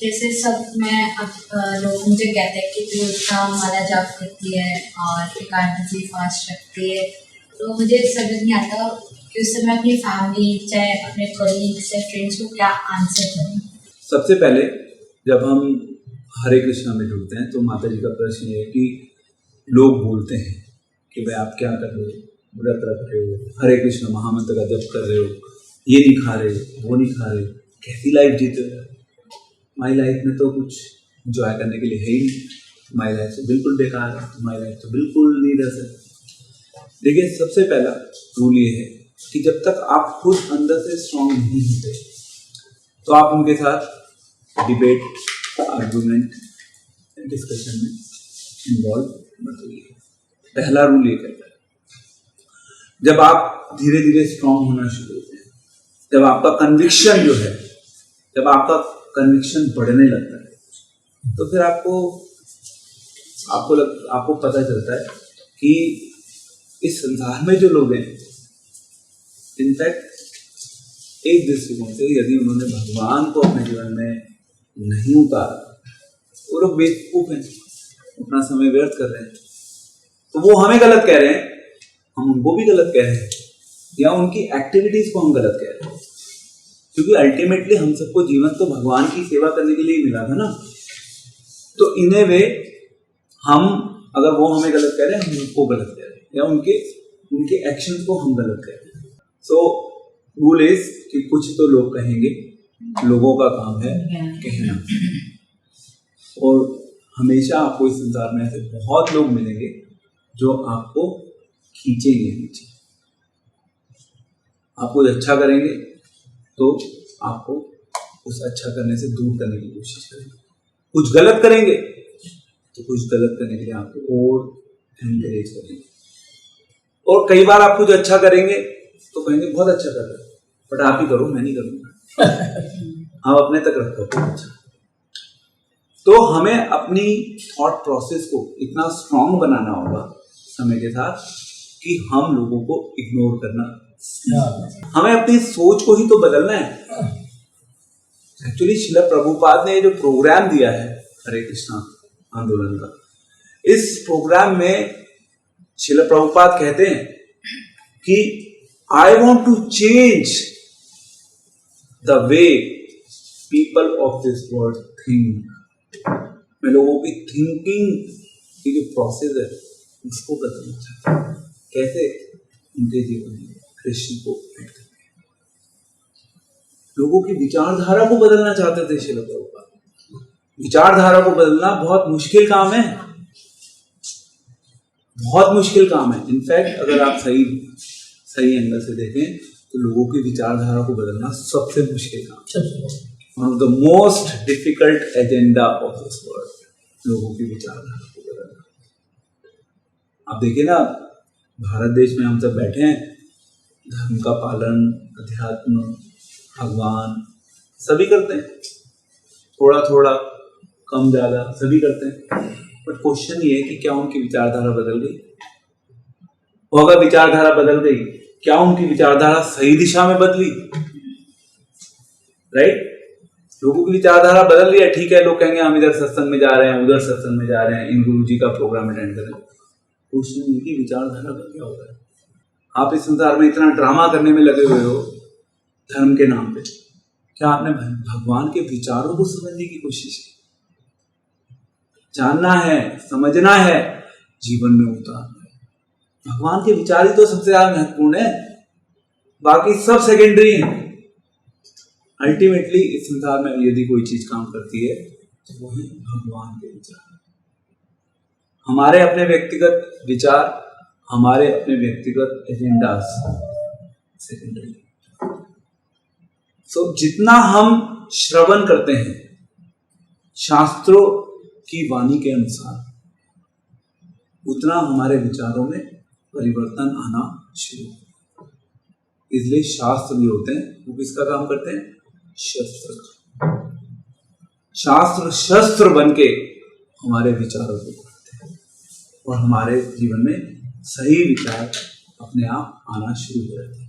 जैसे सब मैं अब लोग मुझे कहते हैं कि तू इतना माला जाप करती है और एकादशी फास्ट रखती है, तो मुझे समझ नहीं आता कि उस समय अपनी फैमिली चाहे अपने कलीग्स या फ्रेंड्स को क्या आंसर करें। सबसे पहले जब हम हरे कृष्णा में जुड़ते हैं तो माता जी का प्रश्न ये है कि लोग बोलते हैं कि भाई आप क्या कर रहे हो, व्रत रख रहे हो, हरे कृष्ण महामंत्र का जप कर रहे हो, ये नहीं खा रहे, वो नहीं खा रहे, कैसी लाइफ जीते हो। माई लाइफ में तो कुछ इंजॉय करने के लिए है ही नहीं, माई लाइफ तो बिल्कुल बेकार है, माई लाइफ तो बिल्कुल नहीं रह सकती। देखिए, सबसे पहला रूल ये है कि जब तक आप खुद अंदर से स्ट्रांग नहीं होते तो आप उनके साथ डिबेट, आर्गुमेंट, डिस्कशन में इन्वॉल्व मत होइए। पहला रूल ये कहता है, जब आप धीरे धीरे स्ट्रांग होना शुरू होते हैं, जब आपका कन्विक्शन जो है, जब आपका कन्विक्शन बढ़ने लगता है, तो फिर आपको पता चलता है कि इस संसार में जो लोग हैं, इनफैक्ट एक दृष्टिकोण से यदि उन्होंने भगवान को अपने जीवन में नहीं उतारा, वो लोग बेवकूफ हैं, अपना समय व्यर्थ कर रहे हैं। तो वो हमें गलत कह रहे हैं, हम उनको भी गलत कह रहे हैं, या उनकी एक्टिविटीज को हम गलत कह रहे हैं, क्योंकि अल्टीमेटली हम सबको जीवन तो भगवान की सेवा करने के लिए मिला था ना। तो इन ए वे हम, अगर वो हमें गलत कह रहे हैं, हम उनको गलत कह रहे हैं, या उनके एक्शंस को हम गलत कह रहे हैं। सो रूल इज कि कुछ तो लोग कहेंगे, लोगों का काम है कहना, और हमेशा आपको इस संसार में ऐसे बहुत लोग मिलेंगे जो आपको खींचेंगे नीचे। आप कुछ अच्छा करेंगे तो आपको उस अच्छा करने से दूर करने की कोशिश करेंगे, कुछ गलत करेंगे तो कुछ गलत करने के लिए आपको और एनकरेज करेंगे, और कई बार आप कुछ अच्छा करेंगे तो कहेंगे बहुत अच्छा कर रहे हो, बट आप ही करो, मैं नहीं करूँगा, आप अपने तक रखो कुछ अच्छा। तो हमें अपनी थॉट प्रोसेस को इतना स्ट्रांग बनाना होगा समय के साथ कि हम लोगों को इग्नोर करना, हमें अपनी सोच को ही तो बदलना है। एक्चुअली श्रील प्रभुपाद ने जो प्रोग्राम दिया है हरे कृष्णा आंदोलन का, इस प्रोग्राम में श्रील प्रभुपाद कहते हैं कि I want to change the way people of this world think. मैं लोगों की थिंकिंग की जो प्रोसेस है उसको बदलना चाहता हूँ। कैसे? उनके जीवन में कृष्ण को ऐड करके लोगों की विचारधारा को बदलना चाहते थे श्रील प्रभुपाद। विचारधारा को बदलना बहुत मुश्किल काम है, बहुत मुश्किल काम है। इनफैक्ट अगर आप सही एंगल से देखें तो लोगों की विचारधारा को बदलना सबसे मुश्किल काम है। One of the most difficult agenda of this world, लोगों की विचारधारा को बदलना। आप देखिए ना, भारत देश में हम सब बैठे हैं, धर्म का पालन, अध्यात्म, भगवान सभी करते हैं, थोड़ा थोड़ा कम ज्यादा सभी करते हैं, बट क्वेश्चन ये है कि क्या उनकी विचारधारा बदल गई? और अगर विचारधारा बदल गई, क्या उनकी विचारधारा सही दिशा में बदली? राइट? लोगों की विचारधारा बदल रही है, ठीक है, लोग कहेंगे हम इधर सत्संग में जा रहे हैं, उधर सत्संग में जा रहे हैं, इन गुरुजी का प्रोग्राम अटेंड करें। क्वेश्चन इनकी विचारधारा का क्या होगा? आप इस संसार में इतना ड्रामा करने में लगे हुए हो धर्म के नाम पे, क्या आपने भगवान के विचारों को समझने की कोशिश की? जानना है, समझना है, जीवन में उतारना है। भगवान के विचार ही तो सबसे ज्यादा महत्वपूर्ण है, बाकी सब सेकेंडरी है। अल्टीमेटली इस संसार में यदि कोई चीज काम करती है तो वो है भगवान के विचार। हमारे अपने व्यक्तिगत विचार, हमारे अपने व्यक्तिगत एजेंडास सेकेंडरी। सो जितना हम श्रवण करते हैं शास्त्रों की वाणी के अनुसार, उतना हमारे विचारों में परिवर्तन आना शुरू होता है। इसलिए शास्त्र भी होते हैं, वो किसका काम करते हैं? शस्त्र। शास्त्र शस्त्र बनके हमारे विचारों को करते हैं और हमारे जीवन में सही विचार अपने आप आना शुरू हो जाते हैं।